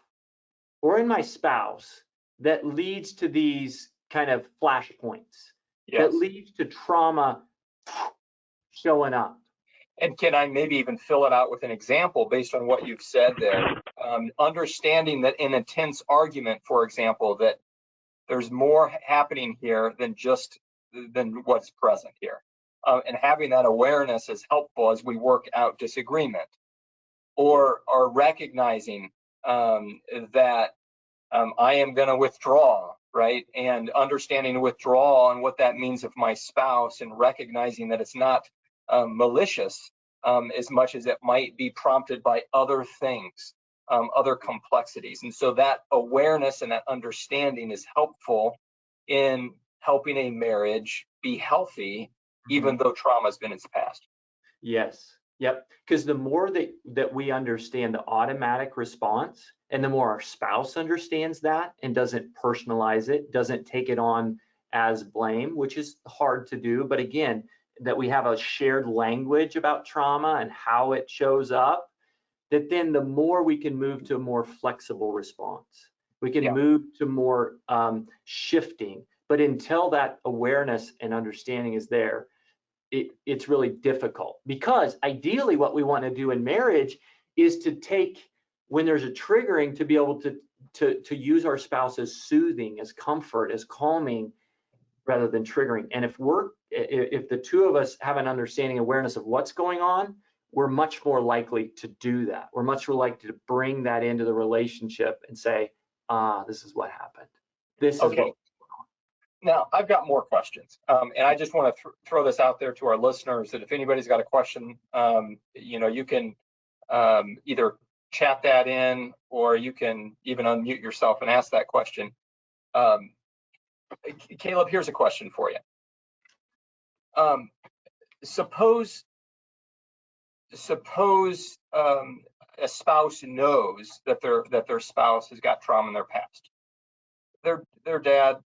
or in my spouse, that leads to these kind of flashpoints, that leads to trauma showing up? And can I maybe even fill it out with an example based on what you've said there? Understanding that in a tense argument, for example, that there's more happening here than what's present here. And having that awareness is helpful as we work out disagreement, or recognizing that I am going to withdraw, right? And understanding withdrawal and what that means of my spouse, and recognizing that it's not malicious as much as it might be prompted by other things, other complexities. And so that awareness and that understanding is helpful in helping a marriage be healthy, even though trauma has been in its past. Yes. Yep. Because the more that we understand the automatic response, and the more our spouse understands that and doesn't personalize it, doesn't take it on as blame, which is hard to do. But again, that we have a shared language about trauma and how it shows up, that then the more we can move to a more flexible response. We can move to more shifting. But until that awareness and understanding is there, it's really difficult, because ideally what we want to do in marriage is to take, when there's a triggering, to be able to use our spouse as soothing, as comfort, as calming, rather than triggering. And if the two of us have an understanding, awareness of what's going on, we're much more likely to do that. We're much more likely to bring that into the relationship and say, this is what happened. This is what. Now, I've got more questions, and I just want to throw this out there to our listeners, that if anybody's got a question, you can either chat that in, or you can even unmute yourself and ask that question. Kaleb, here's a question for you. Suppose a spouse knows that their spouse has got trauma in their past. Their dad,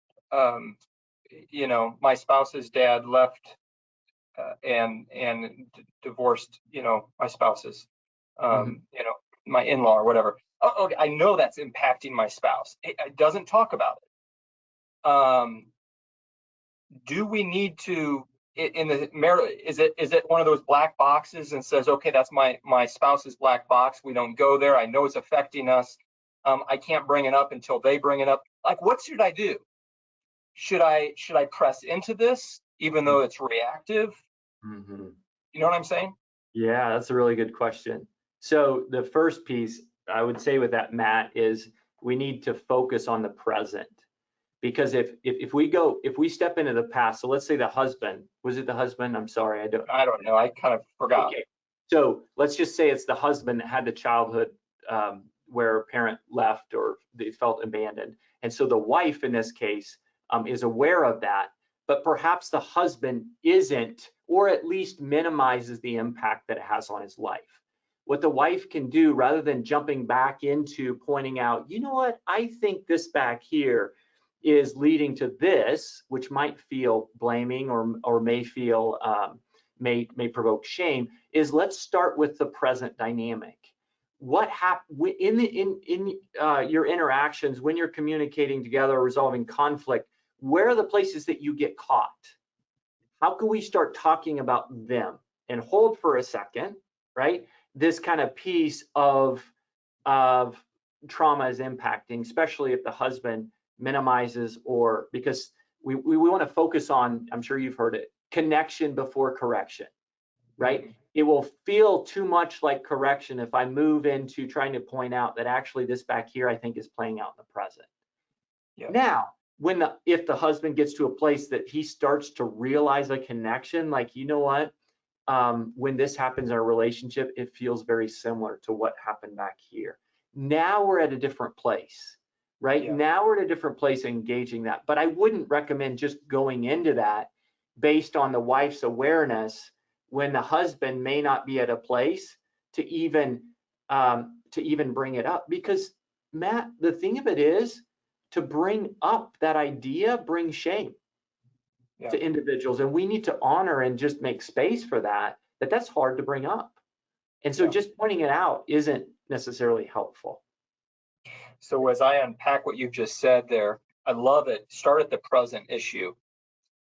my spouse's dad left and divorced, my spouse's, my in-law or whatever. Oh, okay, I know that's impacting my spouse. It doesn't talk about it. Do we need to, in the marriage, is it one of those black boxes and says, okay, that's my spouse's black box, we don't go there, I know it's affecting us, I can't bring it up until they bring it up? Like, what should I do? Should I press into this even though it's reactive? You know what I'm saying? Yeah, that's a really good question. So the first piece I would say with that, Matt, is we need to focus on the present. Because if we step into the past, so let's say the husband, was it the husband? I'm sorry, I don't know. I kind of forgot. Okay. So let's just say it's the husband that had the childhood where a parent left or they felt abandoned. And so the wife in this case is aware of that, but perhaps the husband isn't, or at least minimizes the impact that it has on his life. What the wife can do, rather than jumping back into pointing out, you know what, I think this back here is leading to this, which might feel blaming or may feel may provoke shame, is let's start with the present dynamic. What happened in your interactions when you're communicating together or resolving conflict? Where are the places that you get caught? How can we start talking about them? And hold for a second, right? This kind of piece of trauma is impacting, especially if the husband minimizes, or because we want to focus on, I'm sure you've heard it, connection before correction, right? It will feel too much like correction if I move into trying to point out that actually this back here I think is playing out in the present. Yeah. Now, if the husband gets to a place that he starts to realize a connection, like, you know what, when this happens in our relationship, it feels very similar to what happened back here. Now we're at a different place, right? Yeah. Now we're at a different place engaging that. But I wouldn't recommend just going into that based on the wife's awareness when the husband may not be at a place to even bring it up. Because, Matt, the thing of it is, to bring up that idea brings shame to individuals, and we need to honor and just make space for that. That's hard to bring up, and so just pointing it out isn't necessarily helpful. So as I unpack what you've just said there, I love it. Start at the present issue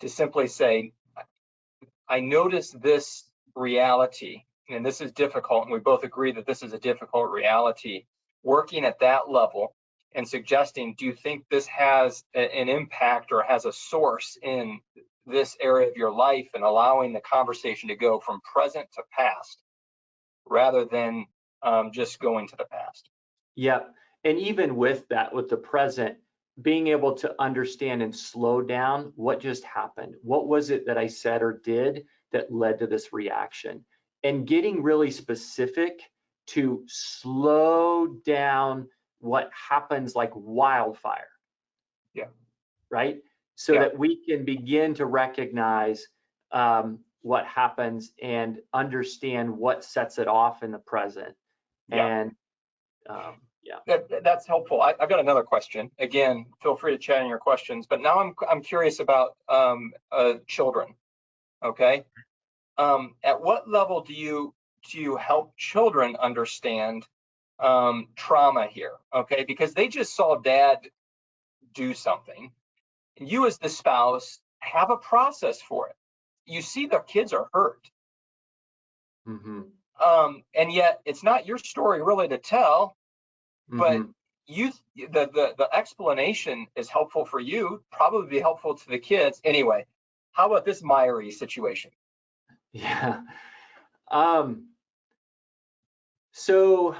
to simply say, I notice this reality, and this is difficult, and we both agree that this is a difficult reality. Working at that level and suggesting, do you think this has an impact or has a source in this area of your life, and allowing the conversation to go from present to past rather than just going to the past. Yep. And even with that, with the present, being able to understand and slow down what just happened. What was it that I said or did that led to this reaction? And getting really specific to slow down what happens like wildfire. Yeah. Right? So that we can begin to recognize what happens and understand what sets it off in the present. And that's helpful. I've got another question. Again, feel free to chat in your questions, but now I'm curious about children. Okay. At what level do you help children understand trauma here? Okay, because they just saw dad do something. You as the spouse have a process for it. You see the kids are hurt. Mm-hmm. And yet it's not your story really to tell, but the explanation is helpful for you, probably be helpful to the kids. Anyway, how about this miry situation? Yeah. So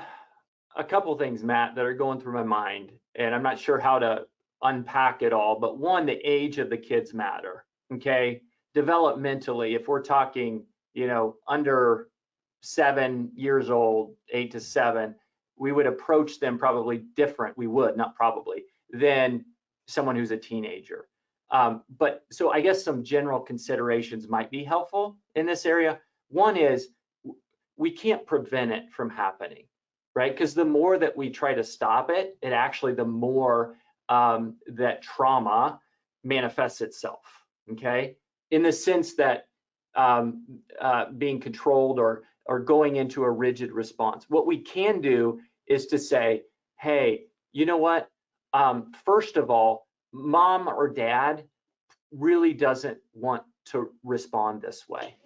a couple things, Matt, that are going through my mind, and I'm not sure how to unpack it all, but one, the age of the kids matter. Okay. Developmentally, if we're talking, under 7 years old, 8 to 7, we would approach them probably different. We would, not probably, than someone who's a teenager. But so I guess some general considerations might be helpful in this area. One is we can't prevent it from happening, right? Because the more that we try to stop it, the more that trauma manifests itself, okay? In the sense that being controlled or going into a rigid response. What we can do is to say, hey, you know what? First of all, mom or dad really doesn't want to respond this way,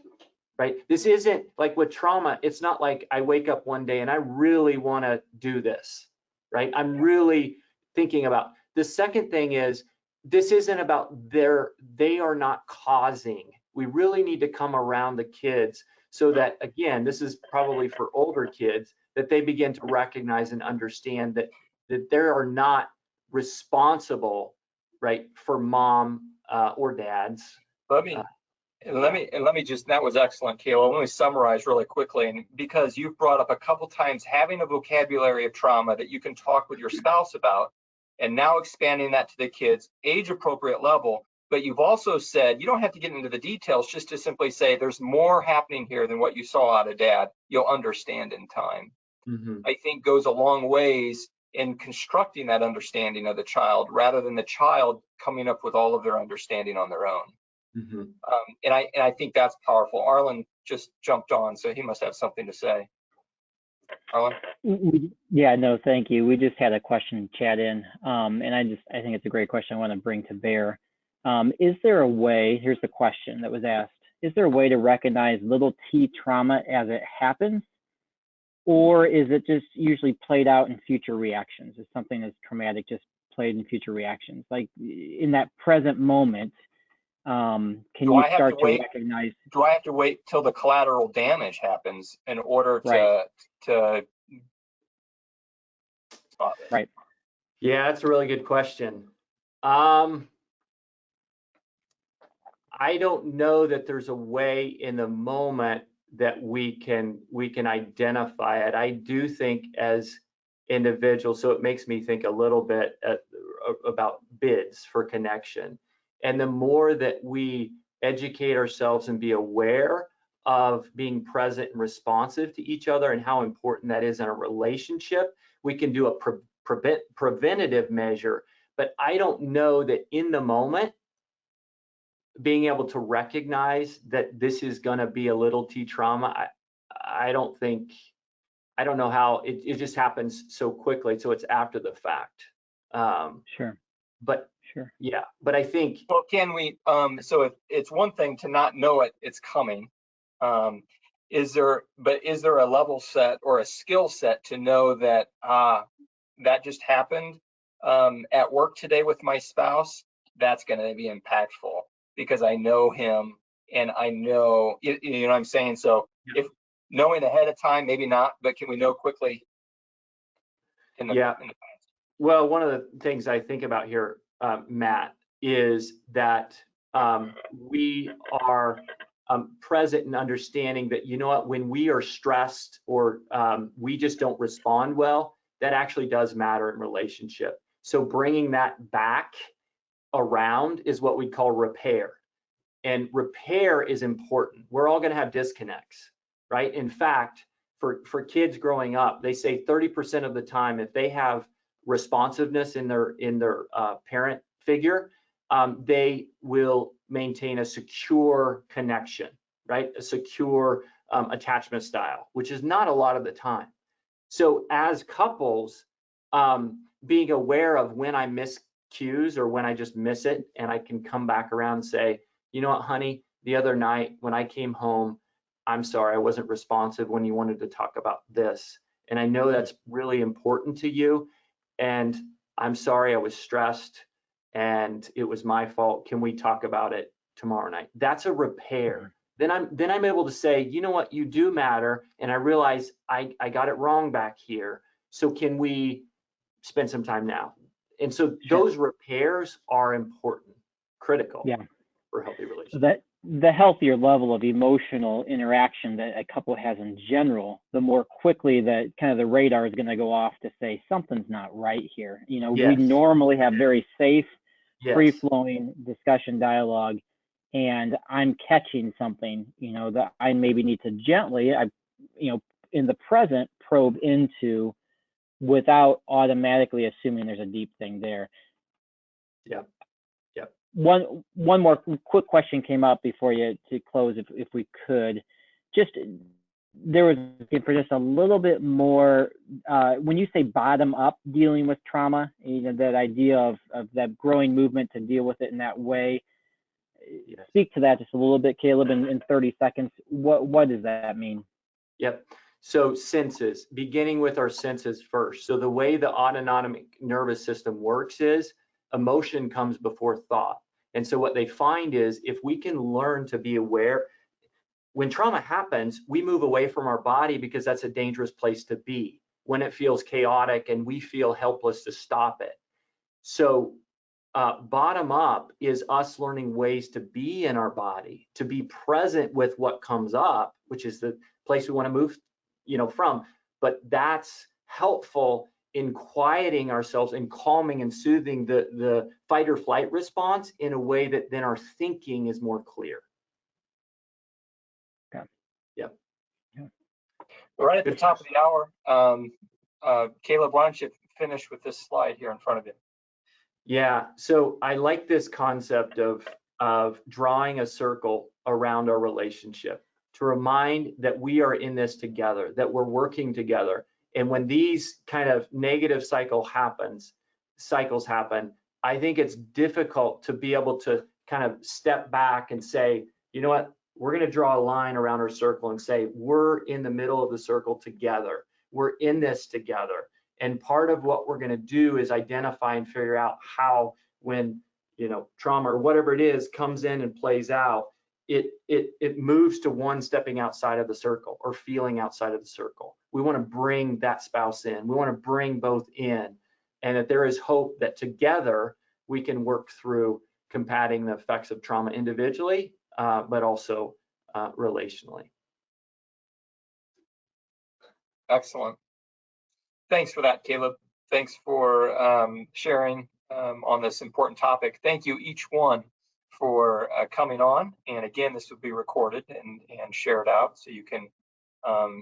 right? This isn't like with trauma. It's not like I wake up one day and I really want to do this, right? I'm really thinking about. The second thing is, this isn't about they are not causing. We really need to come around the kids so that, again, this is probably for older kids, that they begin to recognize and understand that they are not responsible, right, for mom or dad's. Let me just, that was excellent, Caleb. Let me summarize really quickly. And because you've brought up a couple times having a vocabulary of trauma that you can talk with your spouse about, and now expanding that to the kids, age appropriate level, but you've also said you don't have to get into the details, just to simply say there's more happening here than what you saw out of dad. You'll understand in time. Mm-hmm. I think goes a long ways in constructing that understanding of the child rather than the child coming up with all of their understanding on their own. Mm-hmm. And I think that's powerful. Arlen just jumped on, so he must have something to say. Arlen? Yeah, no, thank you. We just had a question chat in, and I think it's a great question I want to bring to bear. Is there a way, here's the question that was asked, is there a way to recognize little t trauma as it happens? Or is it just usually played out in future reactions? Is something that's traumatic just played in future reactions? Like in that present moment, can you start to recognize? Do I have to wait till the collateral damage happens in order Right. to stop it? Right. Yeah, that's a really good question. I don't know that there's a way in the moment that we can identify it. I do think as individuals, so it makes me think a little bit about bids for connection. And the more that we educate ourselves and be aware of being present and responsive to each other and how important that is in a relationship, we can do a preventative measure. But I don't know that in the moment, being able to recognize that this is going to be a little t trauma, I don't know how it just happens so quickly. So it's after the fact. Sure. But sure. Yeah, but I think. Well, can we, so if it's one thing to not know it's coming, is there a level set or a skill set to know that, that just happened at work today with my spouse? That's going to be impactful because I know him and I know, you know what I'm saying? So if knowing ahead of time, maybe not, but can we know quickly in the past? Well, one of the things I think about here, Matt, is that we are present and understanding that, you know what, when we are stressed or we just don't respond well, that actually does matter in relationship. So bringing that back around is what we call repair. And repair is important. We're all going to have disconnects, right? In fact, for kids growing up, they say 30% of the time, if they have responsiveness in their parent figure, they will maintain a secure connection, right? A secure attachment style, which is not a lot of the time. So as couples, being aware of when I miss cues or when I just miss it, and I can come back around and say, you know what, honey, the other night when I came home, I'm sorry, I wasn't responsive when you wanted to talk about this. And I know that's really important to you. And I'm sorry, I was stressed and it was my fault. Can we talk about it tomorrow night? That's a repair. Then I'm able to say, you know what, you do matter. And I realize I got it wrong back here. So can we spend some time now? And so those repairs are important, critical for healthy relationships. The healthier level of emotional interaction that a couple has in general, the more quickly that kind of the radar is going to go off to say something's not right here. You know, we normally have very safe, free-flowing discussion dialogue, and I'm catching something, you know, that I maybe need to gently, in the present, probe into without automatically assuming there's a deep thing there. One more quick question came up before you to close, if we could. Just there was for just a little bit more when you say bottom up dealing with trauma, you know, that idea of that growing movement to deal with it in that way. Speak to that just a little bit, Kaleb, in 30 seconds. What does that mean? So senses, beginning with our senses first. So the way the autonomic nervous system works is emotion comes before thought. And so what they find is if we can learn to be aware, when trauma happens, we move away from our body because that's a dangerous place to be when it feels chaotic and we feel helpless to stop it. So bottom up is us learning ways to be in our body, to be present with what comes up, which is the place we want to move, from. But that's helpful in quieting ourselves and calming and soothing the fight or flight response in a way that then our thinking is more clear. Okay. Yep. Yeah. We're right at the top of the hour. Kaleb, why don't you finish with this slide here in front of you? Yeah, so I like this concept of drawing a circle around our relationship to remind that we are in this together, that we're working together. And when these kind of negative cycles happen, I think it's difficult to be able to kind of step back and say, you know what, we're going to draw a line around our circle and say, we're in the middle of the circle together. We're in this together. And part of what we're going to do is identify and figure out how, when, you know, trauma or whatever it is comes in and plays out, it moves to one stepping outside of the circle or feeling outside of the circle. We want to bring that spouse in. We want to bring both in, and that there is hope that together we can work through combating the effects of trauma individually, but also relationally. Excellent. Thanks for that, Kaleb. Thanks for sharing on this important topic. Thank you each one for coming on. And again, this will be recorded and shared out, so you can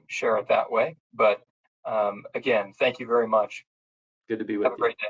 share it that way. But again, thank you very much. Good to be with you. Have a great day.